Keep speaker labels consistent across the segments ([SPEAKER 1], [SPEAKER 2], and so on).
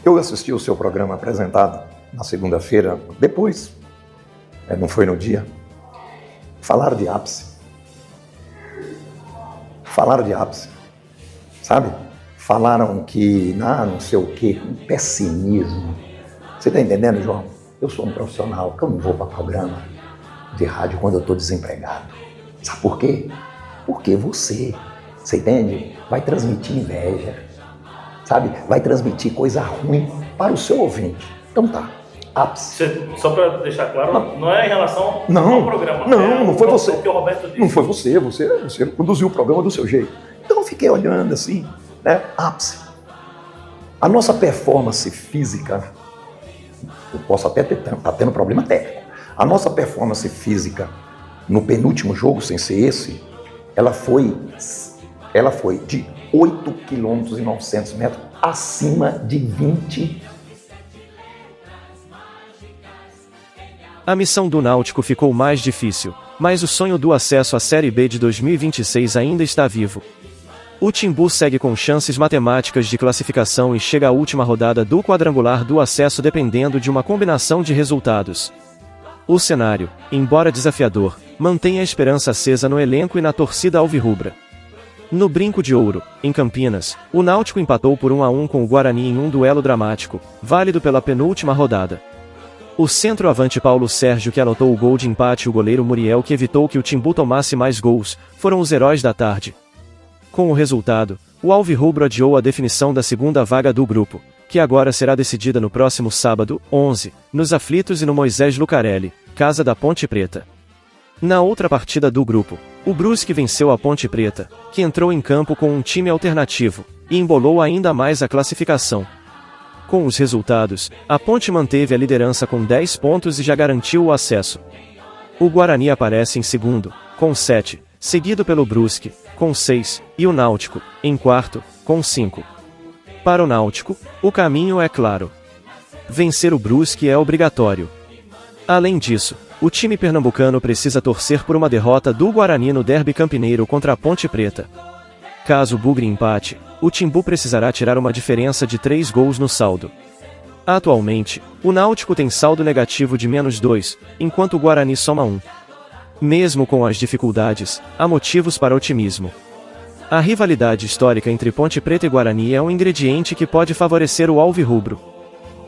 [SPEAKER 1] Eu assisti o seu programa apresentado na segunda-feira, depois, não foi no dia. Falaram de ápice. Sabe? Falaram que, não sei o quê, um pessimismo. Você está entendendo, João? Eu sou um profissional, que eu não vou para programa de rádio quando eu estou desempregado. Sabe por quê? Porque você entende? Vai transmitir inveja, sabe? Vai transmitir coisa ruim para o seu ouvinte. Então tá, ápice.
[SPEAKER 2] Só para deixar claro, não é em relação ao programa.
[SPEAKER 1] Não foi você.
[SPEAKER 2] O que o Roberto disse.
[SPEAKER 1] Não foi você conduziu o programa do seu jeito. Então eu fiquei olhando assim, né? Ápice. A nossa performance física, eu posso até estar tendo problema técnico. A nossa performance física no penúltimo jogo, sem ser esse, ela foi de 8 km e 900 metros acima de 20.
[SPEAKER 3] A missão do Náutico ficou mais difícil, mas o sonho do acesso à Série B de 2026 ainda está vivo. O Timbu segue com chances matemáticas de classificação e chega à última rodada do quadrangular do acesso dependendo de uma combinação de resultados. O cenário, embora desafiador, mantém a esperança acesa no elenco e na torcida alvirrubra. No Brinco de Ouro, em Campinas, o Náutico empatou por 1-1 com o Guarani em um duelo dramático, válido pela penúltima rodada. O centroavante Paulo Sérgio, que anotou o gol de empate, e o goleiro Muriel, que evitou que o Timbu tomasse mais gols, foram os heróis da tarde. Com o resultado, o alvirrubro adiou a definição da segunda vaga do grupo, que agora será decidida no próximo sábado, 11, nos Aflitos e no Moisés Lucarelli, casa da Ponte Preta. Na outra partida do grupo, o Brusque venceu a Ponte Preta, que entrou em campo com um time alternativo, e embolou ainda mais a classificação. Com os resultados, a Ponte manteve a liderança com 10 pontos e já garantiu o acesso. O Guarani aparece em segundo, com 7, seguido pelo Brusque, com 6, e o Náutico, em quarto, com 5. Para o Náutico, o caminho é claro. Vencer o Brusque é obrigatório. Além disso, o time pernambucano precisa torcer por uma derrota do Guarani no derby campineiro contra a Ponte Preta. Caso o Bugre empate, o Timbu precisará tirar uma diferença de 3 gols no saldo. Atualmente, o Náutico tem saldo negativo de -2, enquanto o Guarani soma 1. Mesmo com as dificuldades, há motivos para otimismo. A rivalidade histórica entre Ponte Preta e Guarani é um ingrediente que pode favorecer o alvirrubro.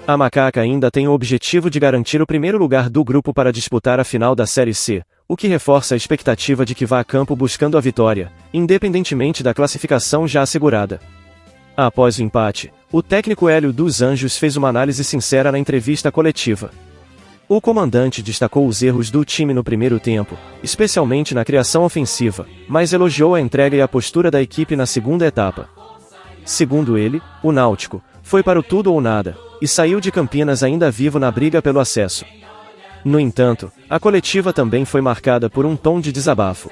[SPEAKER 3] A Macaca ainda tem o objetivo de garantir o primeiro lugar do grupo para disputar a final da Série C, o que reforça a expectativa de que vá a campo buscando a vitória, independentemente da classificação já assegurada. Após o empate, o técnico Hélio dos Anjos fez uma análise sincera na entrevista coletiva. O comandante destacou os erros do time no primeiro tempo, especialmente na criação ofensiva, mas elogiou a entrega e a postura da equipe na segunda etapa. Segundo ele, o Náutico foi para o tudo ou nada, e saiu de Campinas ainda vivo na briga pelo acesso. No entanto, a coletiva também foi marcada por um tom de desabafo.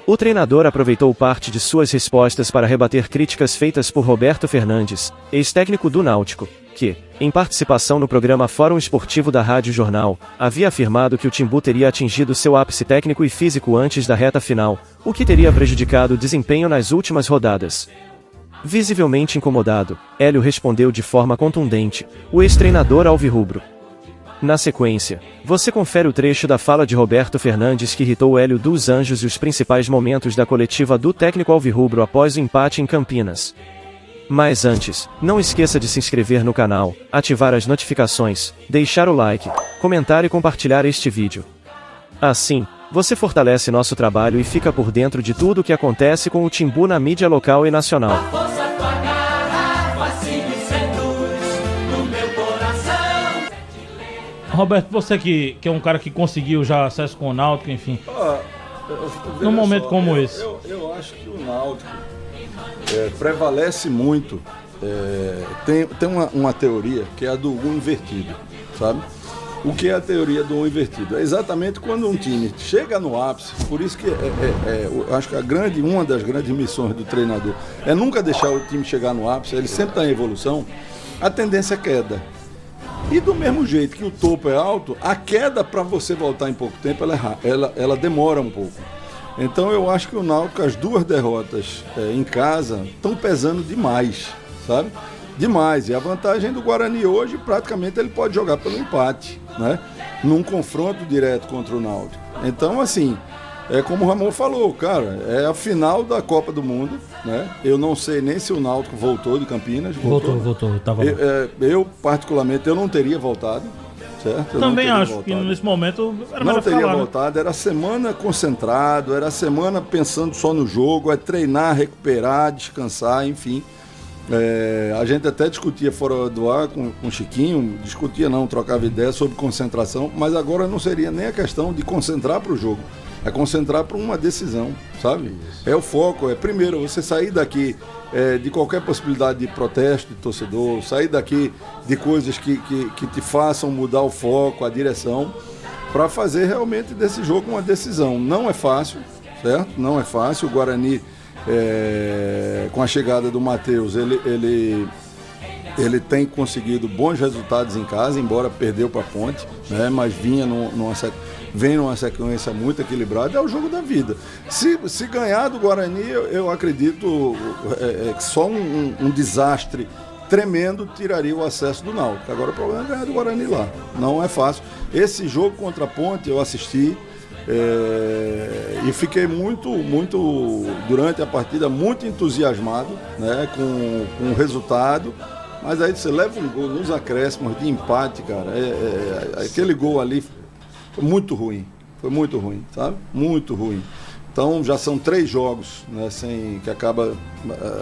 [SPEAKER 3] O treinador aproveitou parte de suas respostas para rebater críticas feitas por Roberto Fernandes, ex-técnico do Náutico, que, em participação no programa Fórum Esportivo da Rádio Jornal, havia afirmado que o Timbu teria atingido seu ápice técnico e físico antes da reta final, o que teria prejudicado o desempenho nas últimas rodadas. Visivelmente incomodado, Hélio respondeu de forma contundente, o ex-treinador alvirrubro. Na sequência, você confere o trecho da fala de Roberto Fernandes que irritou Hélio dos Anjos e os principais momentos da coletiva do técnico alvirrubro após o empate em Campinas. Mas antes, não esqueça de se inscrever no canal, ativar as notificações, deixar o like, comentar e compartilhar este vídeo. Assim, você fortalece nosso trabalho e fica por dentro de tudo o que acontece com o Timbu na mídia local e nacional.
[SPEAKER 4] Roberto, você que é um cara que conseguiu já acesso com o Náutico, enfim. Num momento como esse.
[SPEAKER 5] Eu acho que o Náutico prevalece muito. Tem uma teoria que é a do U invertido, sabe? O que é a teoria do U invertido? É exatamente quando um time chega no ápice, por isso que eu acho que uma das grandes missões do treinador é nunca deixar o time chegar no ápice, ele sempre está em evolução, a tendência é queda. E do mesmo jeito que o topo é alto, a queda para você voltar em pouco tempo, ela demora um pouco. Então eu acho que o Náutico, as 2 derrotas em casa, estão pesando demais, sabe? Demais. E a vantagem do Guarani hoje, praticamente, ele pode jogar pelo empate, né? Num confronto direto contra o Náutico. Então, assim, é como o Ramon falou, cara, é a final da Copa do Mundo, né? Eu não sei nem se o Náutico voltou de Campinas.
[SPEAKER 4] Voltou. Tava lá.
[SPEAKER 5] Eu, particularmente, eu não teria voltado, certo? Eu
[SPEAKER 4] também acho
[SPEAKER 5] voltado.
[SPEAKER 4] que nesse momento era
[SPEAKER 5] não
[SPEAKER 4] melhor
[SPEAKER 5] teria
[SPEAKER 4] falar,
[SPEAKER 5] voltado, era a semana concentrado, era a semana pensando só no jogo, é treinar, recuperar, descansar, enfim. A gente até discutia fora do ar com o Chiquinho, trocava ideia sobre concentração, mas agora não seria nem a questão de concentrar para o jogo, é concentrar para uma decisão, sabe? É o foco, primeiro você sair daqui de qualquer possibilidade de protesto de torcedor, sair daqui de coisas que te façam mudar o foco, a direção, para fazer realmente desse jogo uma decisão. Não é fácil, certo? Não é fácil. O Guarani, com a chegada do Matheus, ele tem conseguido bons resultados em casa, embora perdeu para a Ponte, né? Mas vem numa sequência muito equilibrada. É o jogo da vida. Se ganhar do Guarani, eu acredito que só um desastre tremendo tiraria o acesso do Náutico. Agora o problema é ganhar do Guarani lá. Não é fácil. Esse jogo contra a Ponte eu assisti e fiquei muito, durante a partida, muito entusiasmado, né, com o resultado. Mas aí você leva um gol nos acréscimos de empate, cara. Aquele gol ali foi muito ruim, sabe? Muito ruim. Então já são 3 jogos, né, que acaba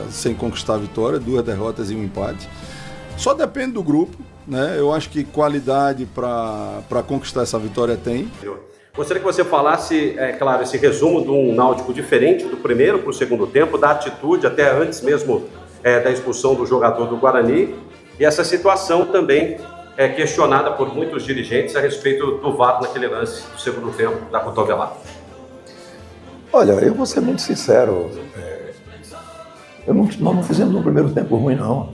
[SPEAKER 5] sem conquistar a vitória, 2 derrotas e 1 empate. Só depende do grupo, né? Eu acho que qualidade para conquistar essa vitória tem.
[SPEAKER 6] Gostaria que você falasse, claro, esse resumo de um Náutico diferente do primeiro para o segundo tempo, da atitude até antes mesmo da expulsão do jogador do Guarani, e essa situação também é questionada por muitos dirigentes a respeito do VAR naquele lance do segundo tempo da cotovelada.
[SPEAKER 1] Olha, eu vou ser muito sincero, nós não fizemos um primeiro tempo ruim, não.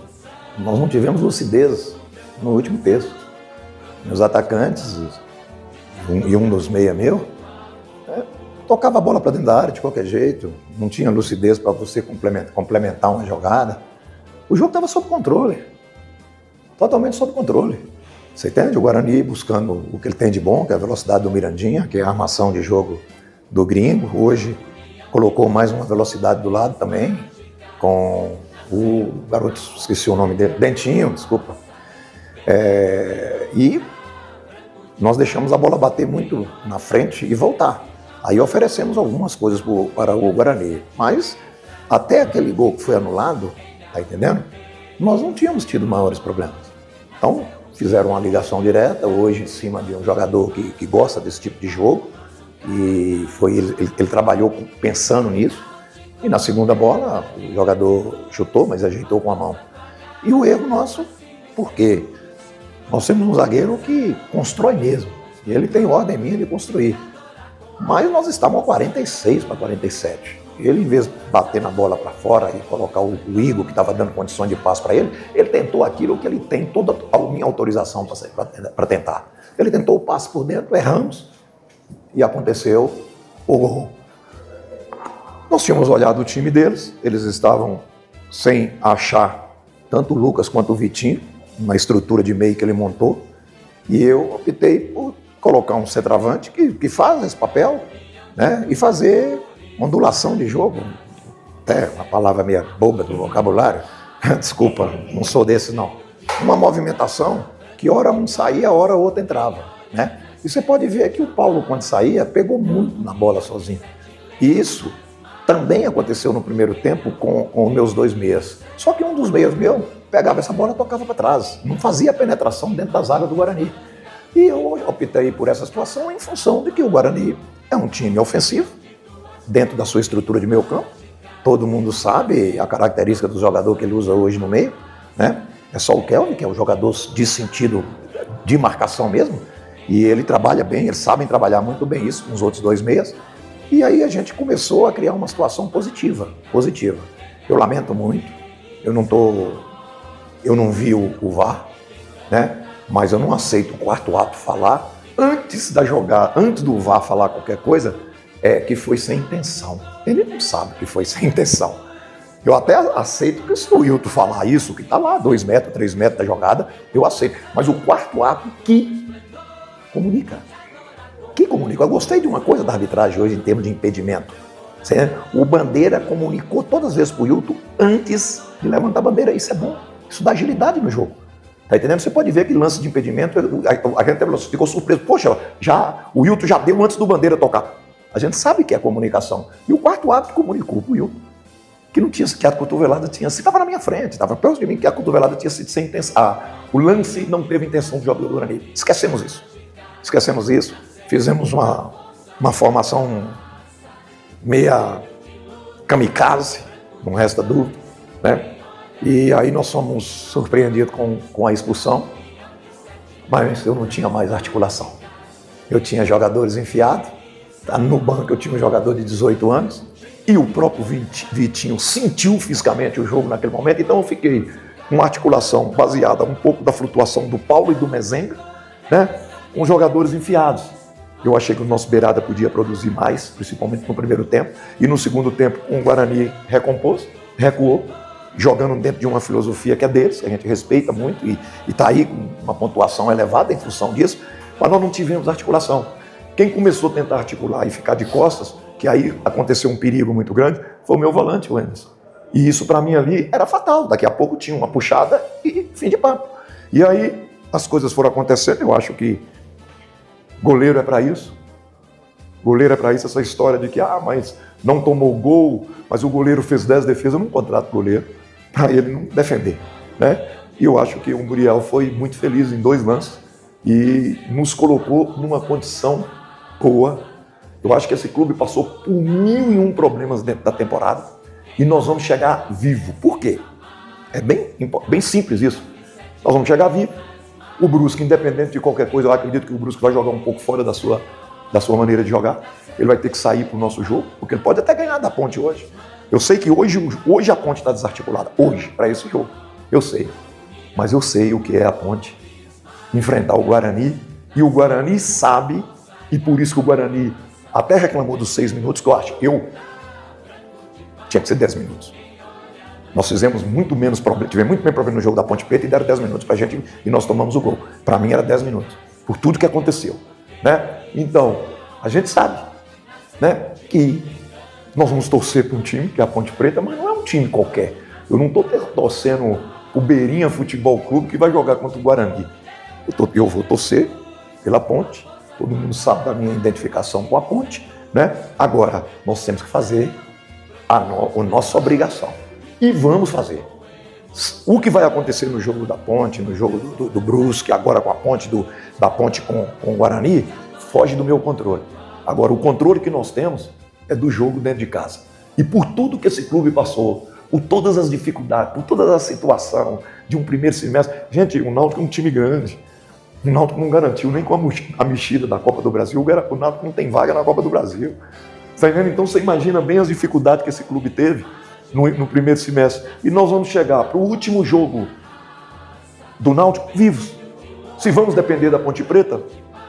[SPEAKER 1] Nós não tivemos lucidez no último terço. Meus atacantes e um dos meia meu tocava a bola para dentro da área de qualquer jeito, não tinha lucidez para você complementar uma jogada. O jogo estava sob controle, totalmente sob controle. Você entende? O Guarani buscando o que ele tem de bom, que é a velocidade do Mirandinha, que é a armação de jogo do Gringo. Hoje colocou mais uma velocidade do lado também, com o garoto, esqueci o nome dele, Dentinho, desculpa. E nós deixamos a bola bater muito na frente e voltar. Aí oferecemos algumas coisas para o Guarani, mas até aquele gol que foi anulado, tá entendendo? Nós não tínhamos tido maiores problemas. Então, fizeram uma ligação direta hoje em cima de um jogador que gosta desse tipo de jogo, e ele trabalhou pensando nisso, e na segunda bola o jogador chutou, mas ajeitou com a mão. E o erro nosso, porque nós temos um zagueiro que constrói mesmo, e ele tem ordem minha de construir. Mas nós estávamos a 46 para 47. Ele, em vez de bater na bola para fora e colocar o Igor, que estava dando condições de passe para ele tentou aquilo que ele tem toda a minha autorização para tentar. Ele tentou o passe por dentro, erramos, e aconteceu o gol. Nós tínhamos olhado o time deles, eles estavam sem achar tanto o Lucas quanto o Vitinho, uma estrutura de meio que ele montou, e eu optei por colocar um centroavante que faz esse papel, né, e fazer ondulação de jogo, até uma palavra meio boba do vocabulário, desculpa, não sou desse não, uma movimentação que hora um saía, hora outro entrava, né? E você pode ver que o Paulo, quando saía, pegou muito na bola sozinho. E isso também aconteceu no primeiro tempo com os meus 2 meias. Só que um dos meias meu pegava essa bola e tocava para trás, não fazia penetração dentro da zaga do Guarani. E eu optei por essa situação em função de que o Guarani é um time ofensivo, dentro da sua estrutura de meio campo. Todo mundo sabe a característica do jogador que ele usa hoje no meio, né? É só o Kelvin, que é um jogador de sentido de marcação mesmo, e ele trabalha bem, eles sabem trabalhar muito bem isso com os outros 2 meias. E aí a gente começou a criar uma situação positiva. Eu lamento muito, eu não vi o VAR, né? Mas eu não aceito o quarto ato falar antes do VAR falar qualquer coisa, que foi sem intenção. Ele não sabe que foi sem intenção. Eu até aceito que se o Wilton falar isso, que está lá 2 metros, 3 metros da jogada, eu aceito. Mas o quarto ato que comunica. Que comunica. Eu gostei de uma coisa da arbitragem hoje em termos de impedimento. O Bandeira comunicou todas as vezes para o Wilton antes de levantar a bandeira. Isso é bom. Isso dá agilidade no jogo. Tá entendendo? Você pode ver que lance de impedimento, a gente ficou surpreso. Poxa, o Wilton já deu antes do Bandeira tocar. A gente sabe que é comunicação. E o quarto árbitro comunicou para o Wilton que não tinha, que a cotovelada tinha sido, estava na minha frente, estava próximo de mim, que a cotovelada tinha sido sem intenção. O lance não teve intenção de jogador do Guarani. Esquecemos isso. Fizemos uma formação meia kamikaze, não resta dúvida, né? E aí nós fomos surpreendidos com a expulsão, mas eu não tinha mais articulação. Eu tinha jogadores enfiados, no banco eu tinha um jogador de 18 anos, e o próprio Vitinho sentiu fisicamente o jogo naquele momento, então eu fiquei com uma articulação baseada um pouco da flutuação do Paulo e do Mezenga, né? Com jogadores enfiados. Eu achei que o nosso Beirada podia produzir mais, principalmente no primeiro tempo, e no segundo tempo o Guarani recuou, jogando dentro de uma filosofia que é deles, que a gente respeita muito e está aí com uma pontuação elevada em função disso, mas nós não tivemos articulação. Quem começou a tentar articular e ficar de costas, que aí aconteceu um perigo muito grande, foi o meu volante, o Anderson. E isso para mim ali era fatal, daqui a pouco tinha uma puxada e fim de papo. E aí as coisas foram acontecendo, eu acho que goleiro é para isso. Goleiro é para isso, essa história de que, mas não tomou gol, mas o goleiro fez 10 defesas, eu não contrato goleiro para ele não defender, né? E eu acho que o Muriel foi muito feliz em 2 lances e nos colocou numa condição boa. Eu acho que esse clube passou por 1001 problemas dentro da temporada e nós vamos chegar vivo. Por quê? É bem simples isso. Nós vamos chegar vivo. O Brusque, independente de qualquer coisa, eu acredito que o Brusque vai jogar um pouco fora da sua maneira de jogar. Ele vai ter que sair para o nosso jogo, porque ele pode até ganhar da Ponte hoje. Eu sei que hoje a Ponte está desarticulada. Hoje, para esse jogo. Eu sei. Mas eu sei o que é a Ponte enfrentar o Guarani. E o Guarani sabe, e por isso que o Guarani até reclamou dos 6 minutos, que eu tinha que ser 10 minutos. Nós fizemos muito menos problema, tivemos muito menos problema no jogo da Ponte Preta e deram 10 minutos pra gente e nós tomamos o gol. Para mim era 10 minutos, por tudo que aconteceu, né? Então, a gente sabe, né, que nós vamos torcer para um time, que é a Ponte Preta, mas não é um time qualquer. Eu não estou torcendo o Beirinha Futebol Clube que vai jogar contra o Guarani. Eu vou torcer pela Ponte, todo mundo sabe da minha identificação com a Ponte, né? Agora, nós temos que fazer a nossa obrigação. E vamos fazer. O que vai acontecer no jogo da Ponte, no jogo do Brusque, agora com a Ponte, da Ponte com o Guarani, foge do meu controle. Agora, o controle que nós temos é do jogo dentro de casa. E por tudo que esse clube passou, por todas as dificuldades, por toda a situação de um primeiro semestre. Gente, o Náutico é um time grande. O Náutico não garantiu nem com a mexida da Copa do Brasil. O Náutico não tem vaga na Copa do Brasil. Tá entendendo? Então você imagina bem as dificuldades que esse clube teve no primeiro semestre. E nós vamos chegar para o último jogo do Náutico vivos. Se vamos depender da Ponte Preta,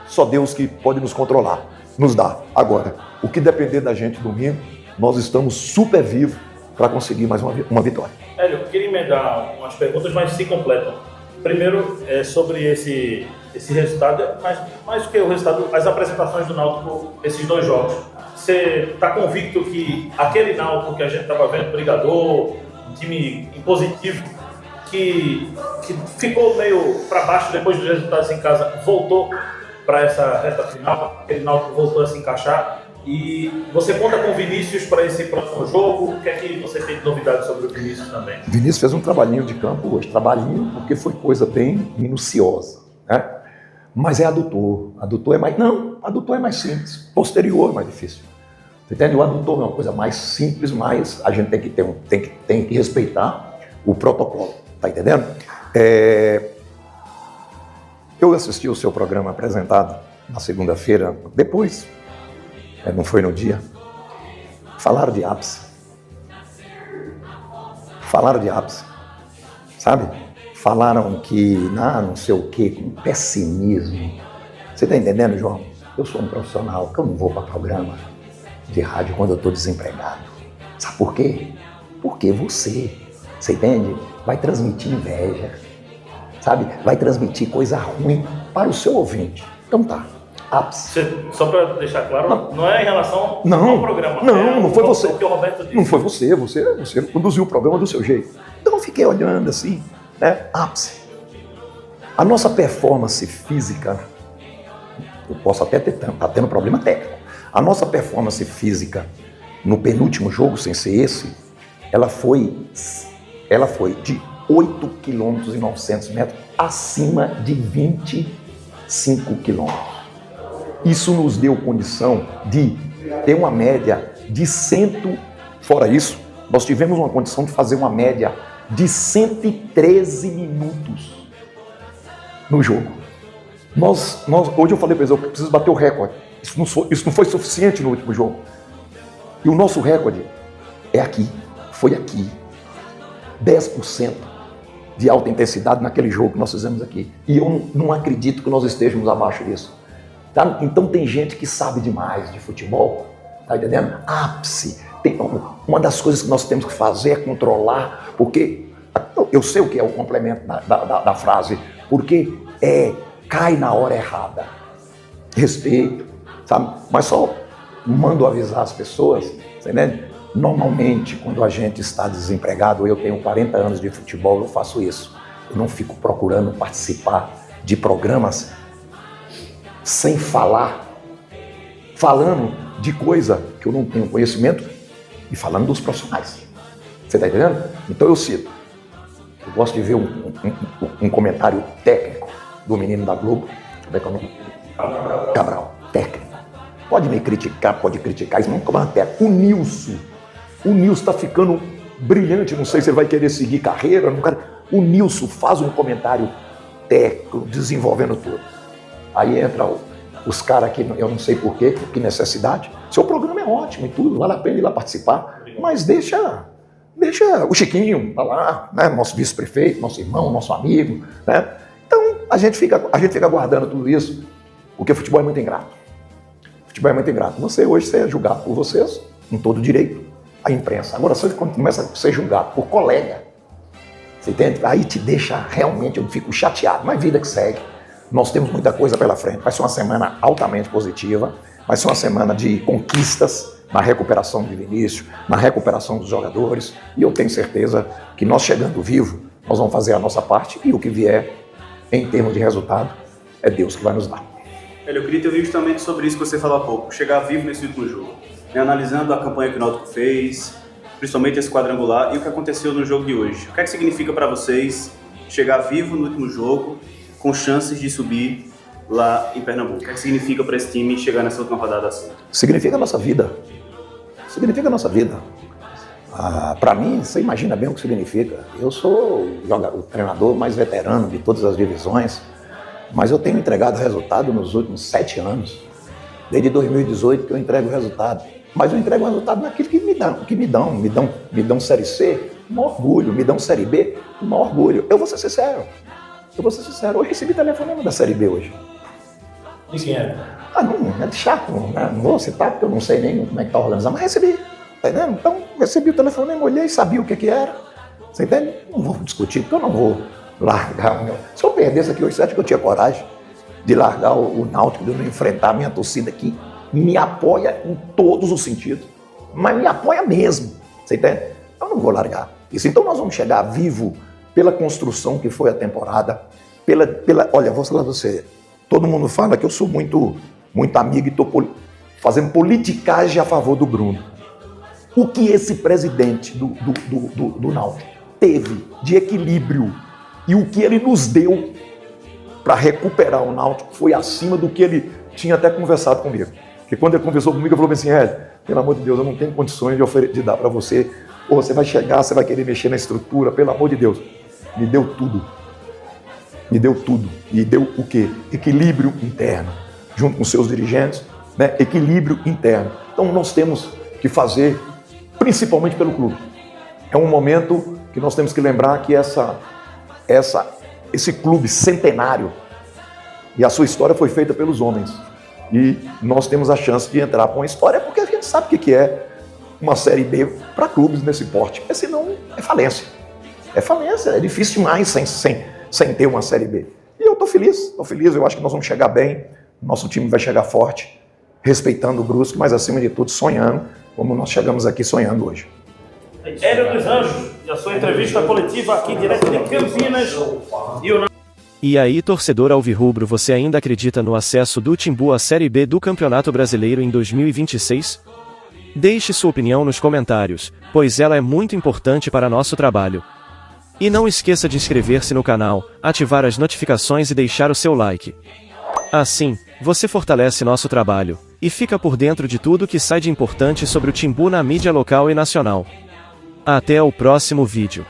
[SPEAKER 1] só Deus que pode nos controlar, nos dar. Agora, o que depender da gente domingo, nós estamos super vivos para conseguir mais uma vitória.
[SPEAKER 2] Hélio, eu queria emendar umas perguntas, mas se completam. Primeiro, sobre esse resultado, mas mais do que o resultado, as apresentações do Náutico, esses 2 jogos. Você está convicto que aquele Náutico que a gente estava vendo, brigador, um time impositivo, que ficou meio para baixo depois dos resultados em casa, voltou para essa reta final, aquele Náutico voltou a se encaixar? E você conta com o Vinícius para esse próximo jogo? O que é que você tem de novidade sobre o Vinícius também?
[SPEAKER 1] O Vinícius fez um trabalhinho de campo hoje, porque foi coisa bem minuciosa, né? Mas é adutor. Adutor é mais... Não, adutor é mais simples. Posterior é mais difícil. Você entende? O adutor é uma coisa mais simples, mas a gente tem que respeitar o protocolo. Tá entendendo? Eu assisti o seu programa apresentado na segunda-feira, depois, não foi no dia. Falaram de ápice. Sabe? Falaram que, não sei o quê, com pessimismo. Você está entendendo, João? Eu sou um profissional, que eu não vou para programa de rádio quando eu estou desempregado. Sabe por quê? Porque você entende? Vai transmitir inveja, sabe? Vai transmitir coisa ruim para o seu ouvinte. Então tá, ápice.
[SPEAKER 2] Só para deixar claro, não é em relação
[SPEAKER 1] Não,
[SPEAKER 2] ao programa.
[SPEAKER 1] não foi você.
[SPEAKER 2] O que o Roberto disse.
[SPEAKER 1] Não foi você conduziu o programa do seu jeito. Então eu fiquei olhando assim, né? Ápice. A nossa performance física, eu posso até estar tendo problema técnico. A nossa performance física no penúltimo jogo, sem ser esse, ela foi de 8,9 km acima de 25 km. Isso nos deu condição de ter uma média de fora isso, nós tivemos uma condição de fazer uma média de 113 minutos no jogo. Hoje eu falei para eles, eu preciso bater o recorde. Isso não foi suficiente no último jogo. E o nosso recorde foi aqui. 10% de alta intensidade naquele jogo que nós fizemos aqui. E eu não acredito que nós estejamos abaixo disso. Tá? Então tem gente que sabe demais de futebol, tá entendendo? Ápice. Uma das coisas que nós temos que fazer é controlar, porque eu sei o que é o complemento da frase, porque cai na hora errada. Respeito, sabe? Mas só mando avisar as pessoas, tá entendendo? Normalmente, quando a gente está desempregado, eu tenho 40 anos de futebol, eu faço isso. Eu não fico procurando participar de programas sem falar, falando de coisa que eu não tenho conhecimento e falando dos profissionais. Você está entendendo? Então eu cito. Eu gosto de ver um comentário técnico do menino da Globo. Como é que é o nome? Cabral. Técnico. Pode me criticar, isso não é técnico. O Nilson está ficando brilhante, não sei se ele vai querer seguir carreira. O Nilson faz um comentário técnico, desenvolvendo tudo. Aí entra os caras que eu não sei por quê, que necessidade. Seu programa é ótimo e tudo, vale a pena ir lá participar, mas deixa o Chiquinho tá lá, né? Nosso vice-prefeito, nosso irmão, nosso amigo, né? Então a gente fica guardando tudo isso, porque futebol é muito ingrato. Futebol é muito ingrato. Você hoje é julgado por vocês, com todo direito, a imprensa. Agora você começa a ser julgado por colega, você entende? Aí te deixa realmente, eu fico chateado, mas vida que segue. Nós temos muita coisa pela frente. Vai ser uma semana altamente positiva, vai ser uma semana de conquistas na recuperação de Vinícius, na recuperação dos jogadores, e eu tenho certeza que nós chegando vivo, nós vamos fazer a nossa parte e o que vier em termos de resultado é Deus que vai nos dar.
[SPEAKER 7] Eu queria ter ouvido justamente sobre isso que você falou há pouco, chegar vivo nesse último jogo, né? Analisando a campanha que o Náutico fez, principalmente esse quadrangular e o que aconteceu no jogo de hoje. O que é que significa para vocês chegar vivo no último jogo, com chances de subir lá em Pernambuco? O que é que significa para esse time chegar nessa última rodada assim?
[SPEAKER 1] Significa a nossa vida. Significa a nossa vida. Para mim, você imagina bem o que significa. Eu sou o treinador mais veterano de todas as divisões, mas eu tenho entregado resultado nos últimos 7 anos. Desde 2018 que eu entrego resultado. Mas eu entrego resultado naquilo que me dão Série C, um orgulho, me dão Série B, um orgulho. Eu vou ser sincero, eu recebi telefonema da Série B hoje.
[SPEAKER 2] De quem é?
[SPEAKER 1] Não, é chato, né? Não vou citar porque eu não sei nem como é que está organizado, mas recebi, tá entendendo? Então, recebi o telefonema, olhei, sabia o que era, você entende? Não vou discutir, porque eu não vou largar o meu... Se eu perdesse aqui hoje, você acha que eu tinha coragem de largar o Náutico, de não enfrentar a minha torcida aqui? Me apoia em todos os sentidos, mas me apoia mesmo, você entende? Eu não vou largar isso. Então nós vamos chegar vivo pela construção que foi a temporada, olha, vou falar pra você, todo mundo fala que eu sou muito amigo e estou fazendo politicagem a favor do Bruno. O que esse presidente do Náutico teve de equilíbrio e o que ele nos deu para recuperar o Náutico foi acima do que ele tinha até conversado comigo. Porque quando ele conversou comigo, ele falou assim, pelo amor de Deus, eu não tenho condições de dar para você, ou você vai chegar, você vai querer mexer na estrutura, pelo amor de Deus. Me deu tudo. Me deu tudo. E deu o quê? Equilíbrio interno, junto com seus dirigentes, né? Equilíbrio interno. Então nós temos que fazer, principalmente pelo clube. É um momento que nós temos que lembrar que esse clube centenário e a sua história foi feita pelos homens. E nós temos a chance de entrar com a história porque a gente sabe o que é uma Série B para clubes nesse porte, porque senão é falência. É falência, é difícil demais sem ter uma Série B. E eu estou feliz, eu acho que nós vamos chegar bem, nosso time vai chegar forte, respeitando o Brusque, mas acima de tudo sonhando, como nós chegamos aqui sonhando hoje.
[SPEAKER 2] Hélio dos Anjos, e a sua entrevista coletiva aqui direto de Campinas.
[SPEAKER 3] E aí, torcedor alvirrubro, você ainda acredita no acesso do Timbu à Série B do Campeonato Brasileiro em 2026? Deixe sua opinião nos comentários, pois ela é muito importante para nosso trabalho. E não esqueça de inscrever-se no canal, ativar as notificações e deixar o seu like. Assim, você fortalece nosso trabalho, e fica por dentro de tudo que sai de importante sobre o Timbu na mídia local e nacional. Até o próximo vídeo.